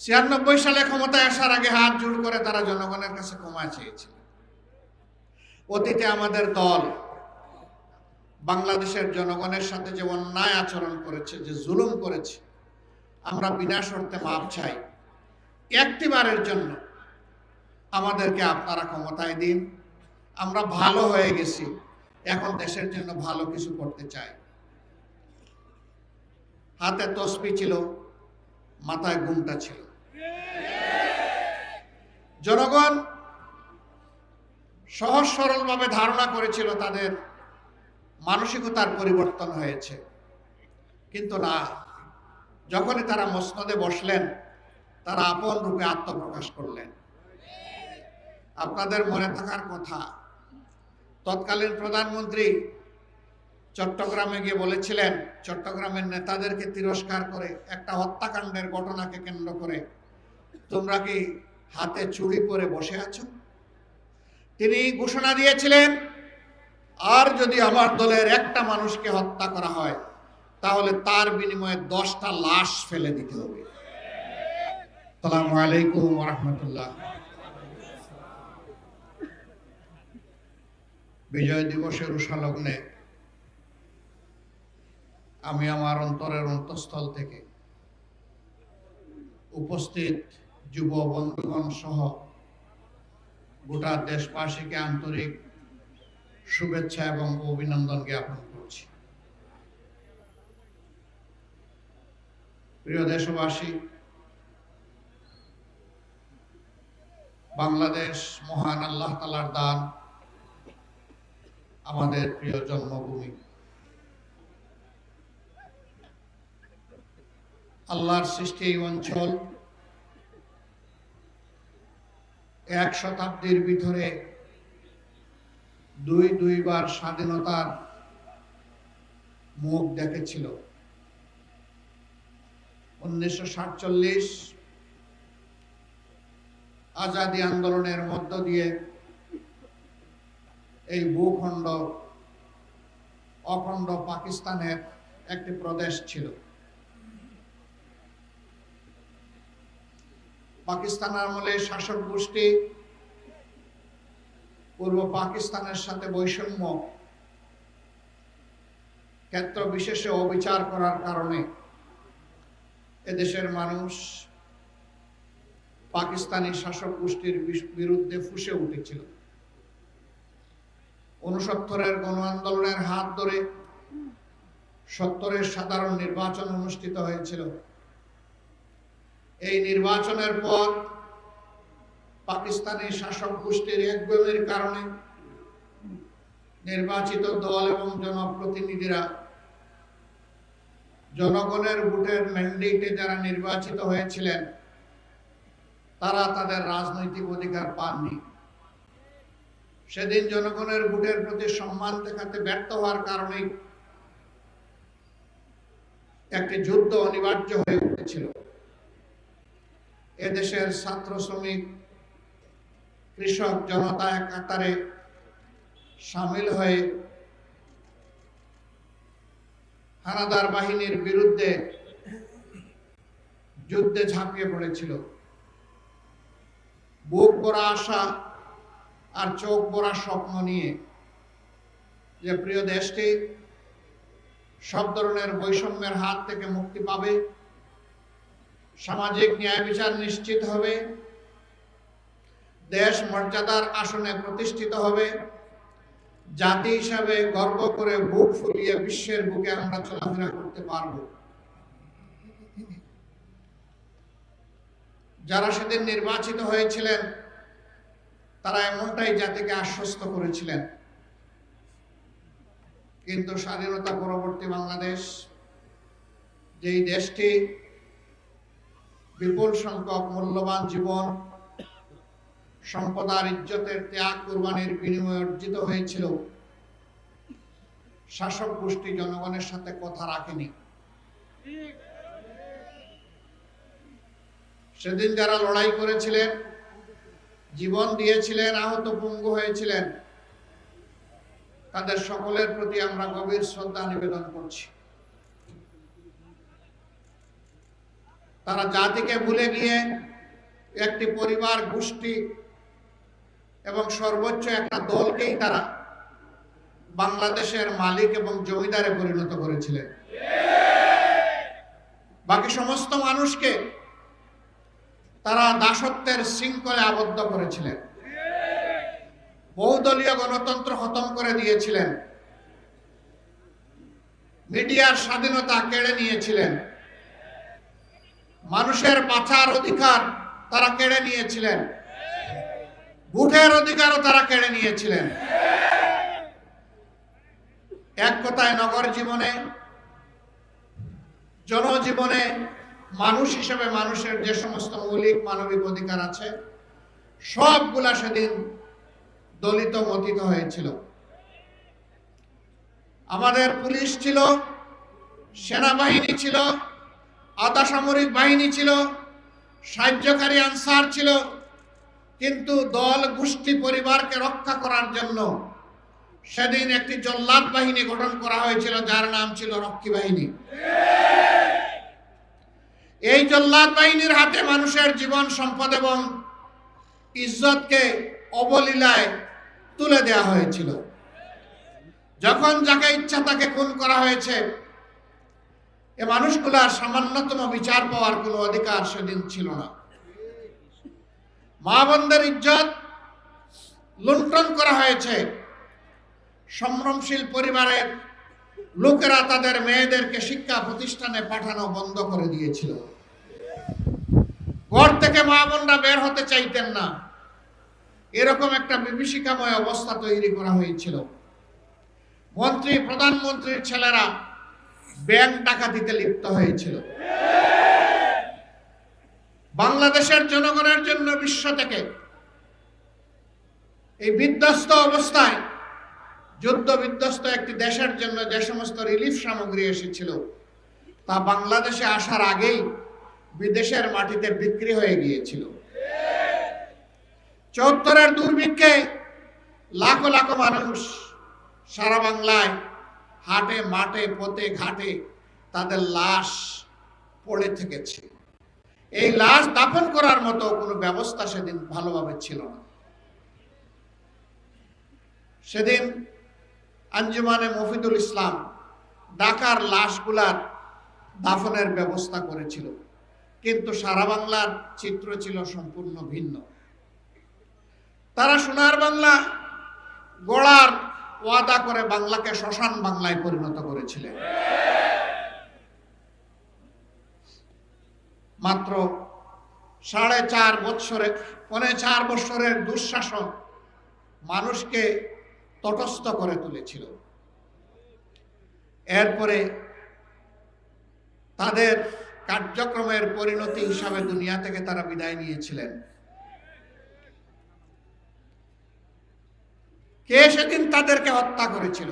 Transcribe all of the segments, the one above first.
96 সালে ক্ষমতায় আসার আগে হাত জোড় করে তারা জনগণের কাছে ক্ষমা চেয়েছিল। অতীতে আমাদের দল বাংলাদেশের জনগণের সাথে যে অন্যায় আচরণ করেছে, যে জুলুম করেছে, আমরা বিনা শর্তে মাপ চাই। একটিবারের জন্য আমাদেরকে আপনারা ক্ষমতায় দিন। আমরা ভালো হয়ে গেছি, এখন দেশের জন্য ভালো কিছু করতে চাই। হাতে তসবিহ ছিল, মাথায় ঘুমটা ছিল। জনগণ সহজ সরলভাবে ধারণা করেছিল তাদের মানসিকতার পরিবর্তন হয়েছে, কিন্তু না। যখনই তারা মসনদে বসলেন, তারা আপন রূপে আত্মপ্রকাশ করলেন। আপনাদের মনে থাকার কথা, তৎকালীন প্রধানমন্ত্রী চট্টগ্রামে গিয়ে বলেছিলেন, চট্টগ্রামের নেতাদেরকে তিরস্কার করে, একটা হত্যাকাণ্ডের ঘটনাকে কেন্দ্র করে, তোমরা কি হাতে চুড়ি পরে বসে আছো? তিনি ঘোষণা দিয়েছিলেন, আর যদি আমার দলের একটা মানুষকে হত্যা করা হয়, তাহলে তার বিনিময়ে 10টা লাশ ফেলে দিতে হবে। আসসালামু আলাইকুম ওয়া রাহমাতুল্লাহ। বিজয় দিবসের উষালগ্নে আমি আমার অন্তরের অন্তঃস্থল থেকে উপস্থিত যুব বন্ধুগণ সহ গোটা দেশবাসীকে আন্তরিক শুভেচ্ছা এবং অভিনন্দন জ্ঞাপন করছি। প্রিয় দেশবাসী, বাংলাদেশ মহান আল্লাহ তাআলার দান, আমাদের প্রিয় জন্মভূমি। আল্লাহর সৃষ্টি এই অঞ্চল 1 শতাব্দীর ভিতরে দুইবার স্বাধীনতার মুখ দেখেছিল। 1947 আজাদী আন্দোলনের মধ্য দিয়ে এই ভূখণ্ড অখণ্ড পাকিস্তানের একটি প্রদেশ ছিল। পাকিস্তান আমলে শাসক গোষ্ঠী পূর্ব পাকিস্তানের সাথে বৈষম্য ক্ষেত্র বিশেষে অবিচার করার কারণে এদেশের মানুষ পাকিস্তানি শাসক গোষ্ঠীর বিরুদ্ধে ফুঁসে উঠেছিল। 69-এর গণ আন্দোলনের হাত ধরে 70-এর সাধারণ নির্বাচন অনুষ্ঠিত হয়েছিল। এই নির্বাচনের পর পাকিস্তানি শাসক গোষ্ঠীর একগুঁয়েমির কারণে নির্বাচিত দল এবং জনপ্রতিনিধিরা জনগণের ভোটের ম্যান্ডেটে যারা নির্বাচিত হয়েছিলেন, তারা তাদের রাজনৈতিক অধিকার পাননি। সেদিন জনগণের ভোটের প্রতি সম্মান দেখাতে ব্যর্থ হওয়ার কারণে একটি যুদ্ধ অনিবার্য হয়ে উঠেছিল। এদেশের ছাত্র, শ্রমিক, কৃষক জনতা এক কাতারে সামিল হয়ে হানাদার বাহিনীর বিরুদ্ধে যুদ্ধে ঝাঁপিয়ে পড়েছিল। বুক ভরা আশা আর চোখ ভরা স্বপ্ন নিয়ে যে প্রিয় দেশটি সব ধরনের বৈষম্যের হাত থেকে মুক্তি পাবে, সামাজিক ন্যায় বিচার নিশ্চিত হবে, দেশ মর্যাদার আসনে প্রতিষ্ঠিত হবে, জাতি হিসাবে গর্ব করে বুক ফুলিয়ে বিশ্বের বুকে আমরা চলাফেরা করতে পারব। যারা সেদিন নির্বাচিত হয়েছিলেন তারা এমনটাই জাতিকে আশ্বস্ত করেছিলেন। কিন্তু স্বাধীনতা পরবর্তী বাংলাদেশ, যেই দেশটি বিপুল সংখ্যক মূল্যবান জীবন, সম্পদ আর ইজ্জতের ত্যাগ কুরবানির বিনিময়ে অর্জিত হয়েছিল, শাসক গোষ্ঠী জনগণের সাথে কথা রাখেনি। সেদিন যারা লড়াই করেছিলেন, জীবন দিয়েছিলেন, আহত পঙ্গু হয়েছিলেন, তাদের সকলের প্রতি আমরা গভীর শ্রদ্ধা নিবেদন করছি। তারা জাতিকে ভুলে গিয়ে একটি পরিবার, গোষ্ঠী এবং সর্বোচ্চ একটা দলকেই তারা বাংলাদেশের মালিক এবং জমিদারে পরিণত করেছিলেন। বাকি সমস্ত মানুষকে তারা দাসত্বের শৃঙ্খলে আবদ্ধ করেছিলেন, বহুদলীয় গণতন্ত্র খতম করে দিয়েছিলেন, মিডিয়ার স্বাধীনতা কেড়ে নিয়েছিলেন, মানুষের বাঁচার অধিকার তারা কেড়ে নিয়েছিলেন, ভোটের অধিকারও তারা কেড়ে নিয়েছিলেন। এক কথায় নগর জীবনে, জনজীবনে মানুষ হিসেবে মানুষের যে সমস্ত মৌলিক মানবিক অধিকার আছে সবগুলা সেদিন দলিত মথিত হয়েছিল। আমাদের পুলিশ ছিল, সেনাবাহিনী ছিল, আধা সামরিক বাহিনী ছিল, সাহায্যকারী আনসার ছিল, কিন্তু দল, গোষ্ঠী, পরিবারকে রক্ষা করার জন্য সেদিন একটি জল্লাদ বাহিনী গঠন করা হয়েছিল, যার নাম ছিল রক্ষী বাহিনী। এই জল্লাদ বাহিনীর হাতে মানুষের জীবন, সম্পদ এবং ইজ্জতকে অবলীলায় তুলে দেওয়া হয়েছিল। যখন যাকে ইচ্ছা তাকে খুন করা হয়েছে, এ মানুষগুলার সামান্যতম বিচার পাওয়ার কোনো অধিকার সেদিন ছিল না। মা বোনদের ইজ্জত লুণ্ঠন করা হয়েছে। সম্ভ্রমশীল পরিবারের লোকেরা তাদের মেয়েদেরকে শিক্ষা প্রতিষ্ঠানে পাঠানো বন্ধ করে দিয়েছিল। ঘর থেকে মা বোনরা বের হতে চাইতেন না, এরকম একটা বিভীষিকাময় অবস্থা তৈরি করা হয়েছিল। মন্ত্রী, প্রধানমন্ত্রীর ছেলেরা ব্যাংক ডাকাতিতে লিপ্ত হয়েছিল। বাংলাদেশের জনগণের জন্য বিশ্ব থেকে এই বিধ্বস্ত অবস্থায়, যুদ্ধ বিধ্বস্ত একটি দেশের জন্য যে সমস্ত রিলিফ সামগ্রী এসেছিল তা বাংলাদেশে আসার আগেই বিদেশের মাটিতে বিক্রি হয়ে গিয়েছিল। ৭৪-এর দুর্ভিক্ষে লাখো লাখো মানুষ সারা বাংলায় হাটে, মাঠে, পথে, ঘাটে তাদের লাশ পড়ে থেকেছে। এই লাশ দাফন করার মতো কোনো ব্যবস্থা সেদিন ভালোভাবে ছিল না। সেদিন আঞ্জুমানে মফিদুল ইসলাম ঢাকার লাশগুলার দাফনের ব্যবস্থা করেছিল, কিন্তু সারা বাংলার চিত্র ছিল সম্পূর্ণ ভিন্ন। তারা সোনার বাংলা গড়ার ওয়াদা করে বাংলাকে শ্মশান বাংলায় পরিণত করেছিলেন। মাত্র 4.5 বছরের দুঃশাসন মানুষকে তটস্থ করে তুলেছিল। এরপরে তাদের কার্যক্রমের পরিণতি হিসাবে দুনিয়া থেকে তারা বিদায় নিয়েছিলেন। কে সেদিন তাদেরকে হত্যা করেছিল?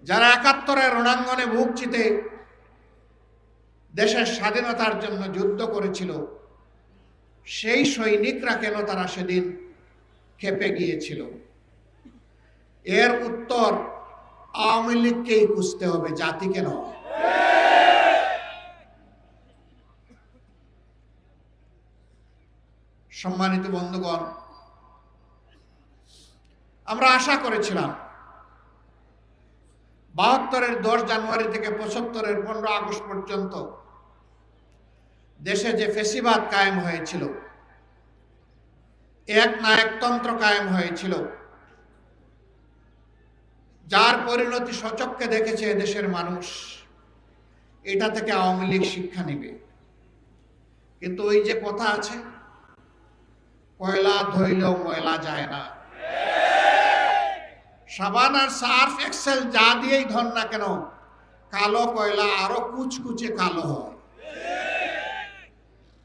যারা ৭১-এর রণাঙ্গনে বুক চিতে দেশের স্বাধীনতার জন্য যুদ্ধ করেছিল, সেই সৈনিকরা কেন তারা সেদিন খেপে গিয়েছিল? এর উত্তর আওয়ামী লীগকেই খুঁজতে হবে, জাতিকে নয়। সম্মানিত বন্ধুগণ, আমরা আশা করেছিলাম ৭২-এর 10 জানুয়ারি থেকে ৭৫-এর 15 আগস্ট পর্যন্ত দেশে যে ফ্যাসিবাদ কায়েম হয়েছিল, এক নায়কতন্ত্র কায়েম হয়েছিল, যার পরিণতি সচক্ষে দেখেছে দেশের মানুষ, এটা থেকে আওয়ামী লীগ শিক্ষা নেবে। কিন্তু ওই যে কথা আছে, কয়লা ধইলেও ময়লা যায় না। সাবান আর সার্ফ এক্সেল যা দিয়েই ধর না কেন, কালো কয়লা আরো কুচকুচে কালো হয়।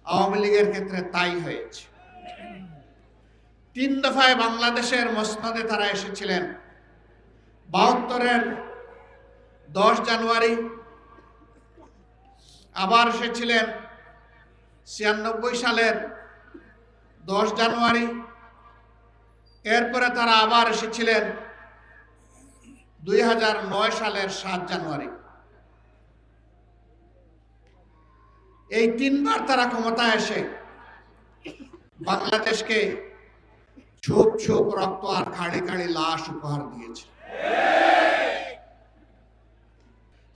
আওয়ামী লীগের ক্ষেত্রে তাই হয়েছে। 3 দফায় বাংলাদেশের মসনদে তারা এসেছিলেন। ৭২-এর 10 জানুয়ারি, আবার এসেছিলেন ৯৬ সালের 10 জানুয়ারি, এরপরে তারা আবার এসেছিলেন 2009 সালের 7 জানুয়ারি। এই তিনবার তারা ক্ষমতায় এসে বাংলাদেশকে ছোপ ছোপ রক্ত আর খাড়ি খাড়ি লাশ উপহার দিয়েছে।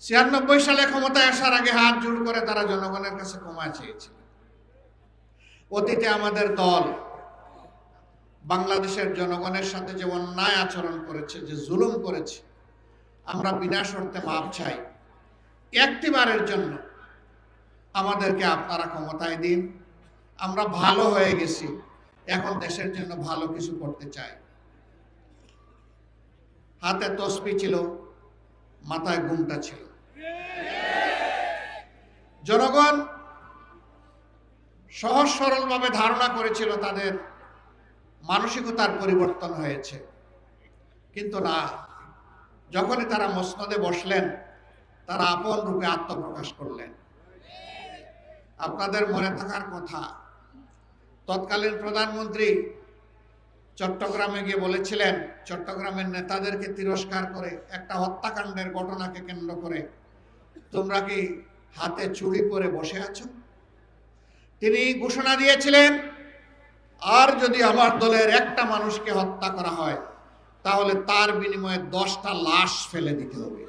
96 সালে ক্ষমতায় আসার আগে হাত জোড় করে তারা জনগণের কাছে ক্ষমা চেয়েছিল। অতীতে আমাদের দল বাংলাদেশের জনগণের সাথে যে অন্যায় আচরণ করেছে, যে জুলুম করেছে, আমরা বিনা শর্তে মাপ চাই। একটিবারের জন্য আমাদেরকে আপনারা ক্ষমতায় দিন। আমরা ভালো হয়ে গেছি, এখন দেশের জন্য ভালো কিছু করতে চাই। হাতে তসবি ছিল, মাথায় ঘুমটা ছিল। জনগণ সহজ সরলভাবে ধারণা করেছিল তাদের মানসিকতার পরিবর্তন হয়েছে, কিন্তু না। যখনই তারা মসনদে বসলেন, তারা আপন রূপে আত্মপ্রকাশ করলেন। আপনাদের মনে থাকার কথা, তৎকালীন প্রধানমন্ত্রী চট্টগ্রামে গিয়ে বলেছিলেন, চট্টগ্রামের নেতাদেরকে তিরস্কার করে একটা হত্যাকাণ্ডের ঘটনাকে কেন্দ্র করে তোমরা কি হাতে চুড়ি পরে বসে আছো? তিনি ঘোষণা দিয়েছিলেন, আর যদি আমার দলের একটা মানুষকে হত্যা করা হয় তাহলে তার বিনিময়ে 10টা লাশ ফেলে দিতে হবে।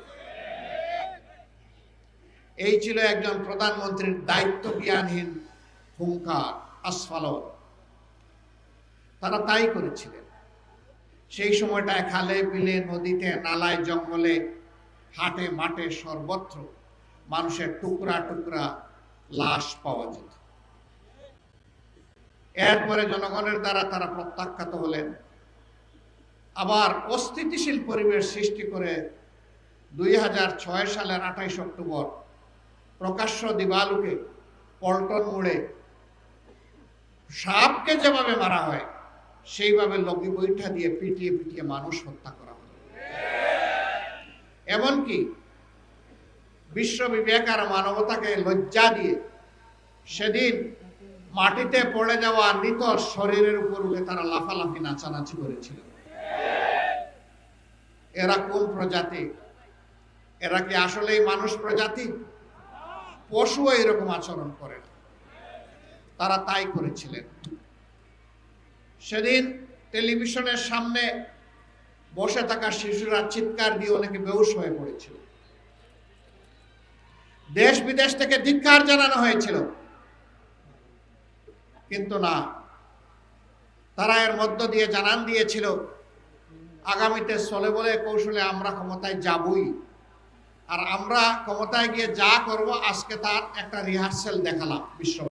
এই ছিল একজন প্রধানমন্ত্রীর দায়িত্ব জ্ঞানহীন হুঙ্কার, আসফালত। তারা তাই করেছিলেন। সেই সময়টায় খালে বিলে, নদীতে, নালায়, জঙ্গলে, হাটে মাঠে সর্বত্র মানুষের টুকরা টুকরা লাশ পাওয়া যেত। এরপরে জনগণের দ্বারা তারা প্রত্যাখ্যাত হলেন। আবার অস্থিতিশীল পরিবেশ সৃষ্টি করে 2006 সালের 28 অক্টোবর প্রকাশ্য দিবালোকে পল্টন মোড়ে সাপকে যেভাবে মারা হয় সেইভাবে লগি বৈঠা দিয়ে পিটিয়ে পিটিয়ে মানুষ হত্যা করা হয়। এমনকি বিশ্ব বিবেক আর মানবতাকে লজ্জা দিয়ে সেদিন মাটিতে পড়ে যাওয়া মৃত শরীরের উপর উঠে তারা লাফালাফি নাচানাচি করেছিল। এরা কোন প্রজাতি? এরা কি আসলেই মানুষ প্রজাতি? পশু এরকম আচরণ করে না। তারা তাই করেছিলেন। সেদিন টেলিভিশনের সামনে বসে থাকা শিশুরা চিৎকার দিয়ে অনেকে বেহুশ হয়ে পড়েছিল। দেশ বিদেশ থেকে ধিক্কার জানানো হয়েছিল, কিন্তু না, তারা এর মধ্য দিয়ে জানান দিয়েছিল আগামীতে চলে বলে কৌশলে আমরা ক্ষমতায় যাবই, আর আমরা ক্ষমতায় গিয়ে যা করব আজকে তার একটা রিহার্সেল দেখালাম বিশ্ব।